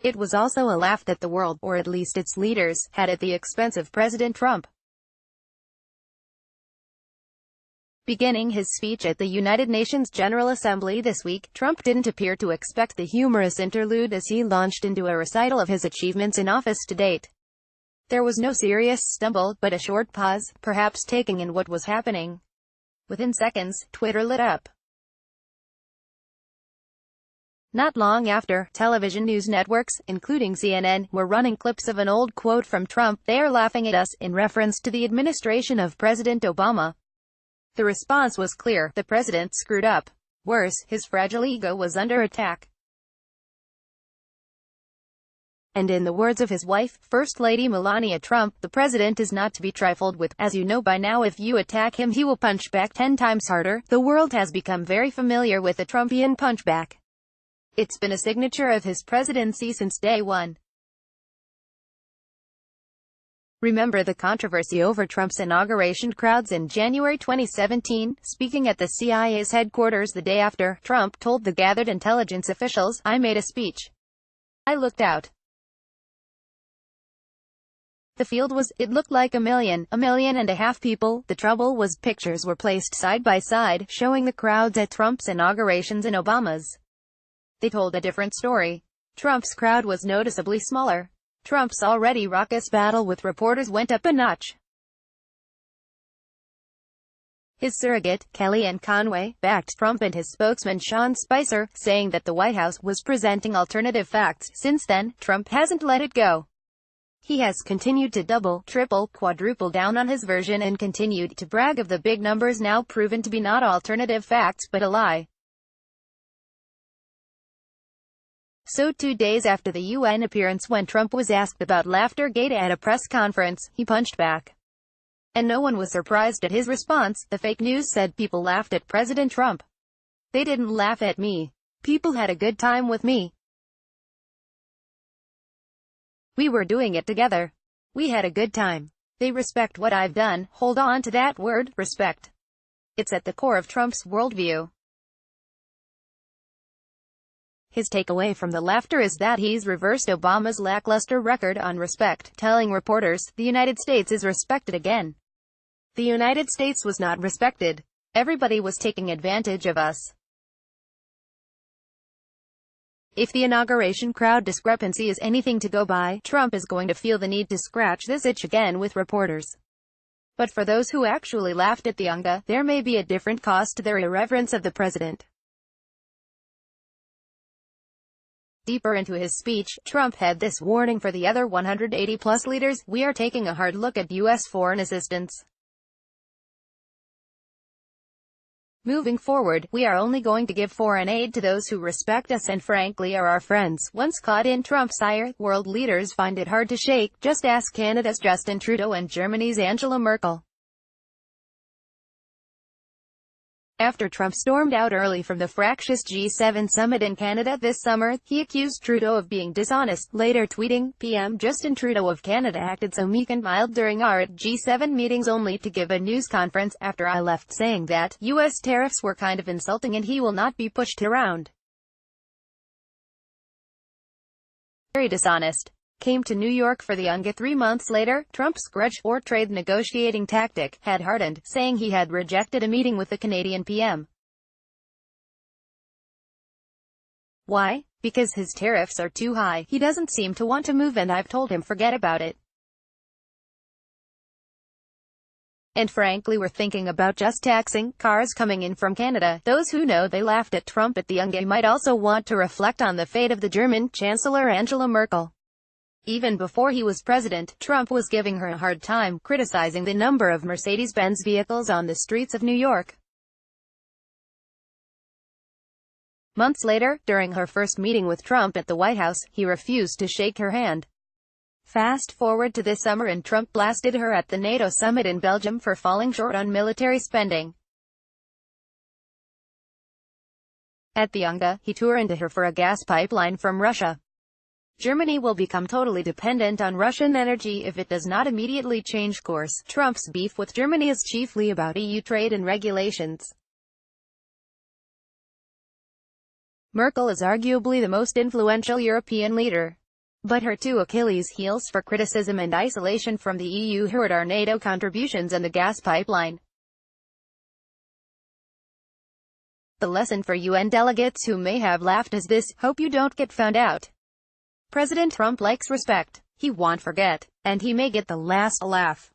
It was also a laugh that the world, or at least its leaders, had at the expense of President Trump. Beginning his speech at the United Nations General Assembly this week, Trump didn't appear to expect the humorous interlude as he launched into a recital of his achievements in office to date. There was no serious stumble, but a short pause, perhaps taking in what was happening. Within seconds, Twitter lit up. Not long after, television news networks, including CNN, were running clips of an old quote from Trump, "They are laughing at us," in reference to the administration of President Obama. The response was clear: the president screwed up. Worse, his fragile ego was under attack. And in the words of his wife, First Lady Melania Trump, the president is not to be trifled with. As you know by now, if you attack him, he will punch back 10 times harder. The world has become very familiar with the Trumpian punchback. It's been a signature of his presidency since day one. Remember the controversy over Trump's inauguration? Crowds in January 2017, speaking at the CIA's headquarters the day after, Trump told the gathered intelligence officials, "I made a speech. I looked out. The field was, it looked like a million and a half people. The trouble was, pictures were placed side by side, showing the crowds at Trump's inaugurations and Obama's. They told a different story. Trump's crowd was noticeably smaller. Trump's already raucous battle with reporters went up a notch. His surrogate, Kellyanne Conway, backed Trump and his spokesman Sean Spicer, saying that the White House was presenting alternative facts. Since then, Trump hasn't let it go. He has continued to double, triple, quadruple down on his version and continued to brag of the big numbers now proven to be not alternative facts but a lie. So 2 days after the UN appearance, when Trump was asked about Laughtergate at a press conference, he punched back. And no one was surprised at his response. The fake news said people laughed at President Trump. They didn't laugh at me. People had a good time with me. We were doing it together. We had a good time. They respect what I've done. Hold on to that word, respect. It's at the core of Trump's worldview. His takeaway from the laughter is that he's reversed Obama's lackluster record on respect, telling reporters, "The United States is respected again. The United States was not respected. Everybody was taking advantage of us." If the inauguration crowd discrepancy is anything to go by, Trump is going to feel the need to scratch this itch again with reporters. But for those who actually laughed at the UNGA, there may be a different cost to their irreverence of the president. Deeper into his speech, Trump had this warning for the other 180-plus leaders: "We are taking a hard look at U.S. foreign assistance. Moving forward, we are only going to give foreign aid to those who respect us and frankly are our friends." Once caught in Trump's ire, world leaders find it hard to shake. Just ask Canada's Justin Trudeau and Germany's Angela Merkel. After Trump stormed out early from the fractious G7 summit in Canada this summer, he accused Trudeau of being dishonest, later tweeting, "PM Justin Trudeau of Canada acted so meek and mild during our G7 meetings only to give a news conference after I left saying that U.S. tariffs were kind of insulting and he will not be pushed around. Very dishonest." Came to New York for the UNGA 3 months later. Trump's grudge, or trade negotiating tactic, had hardened, saying he had rejected a meeting with the Canadian PM. Why? Because his tariffs are too high. He doesn't seem to want to move and I've told him forget about it. And frankly, we're thinking about just taxing cars coming in from Canada. Those who know they laughed at Trump at the UNGA might also want to reflect on the fate of the German Chancellor Angela Merkel. Even before he was president, Trump was giving her a hard time, criticizing the number of Mercedes-Benz vehicles on the streets of New York. Months later, during her first meeting with Trump at the White House, he refused to shake her hand. Fast forward to this summer and Trump blasted her at the NATO summit in Belgium for falling short on military spending. At the UNGA, he turned to her for a gas pipeline from Russia. Germany will become totally dependent on Russian energy if it does not immediately change course. Trump's beef with Germany is chiefly about EU trade and regulations. Merkel is arguably the most influential European leader. But her two Achilles heels for criticism and isolation from the EU hurt are NATO contributions and the gas pipeline. The lesson for UN delegates who may have laughed is this: hope you don't get found out. President Trump likes respect. He won't forget. And he may get the last laugh.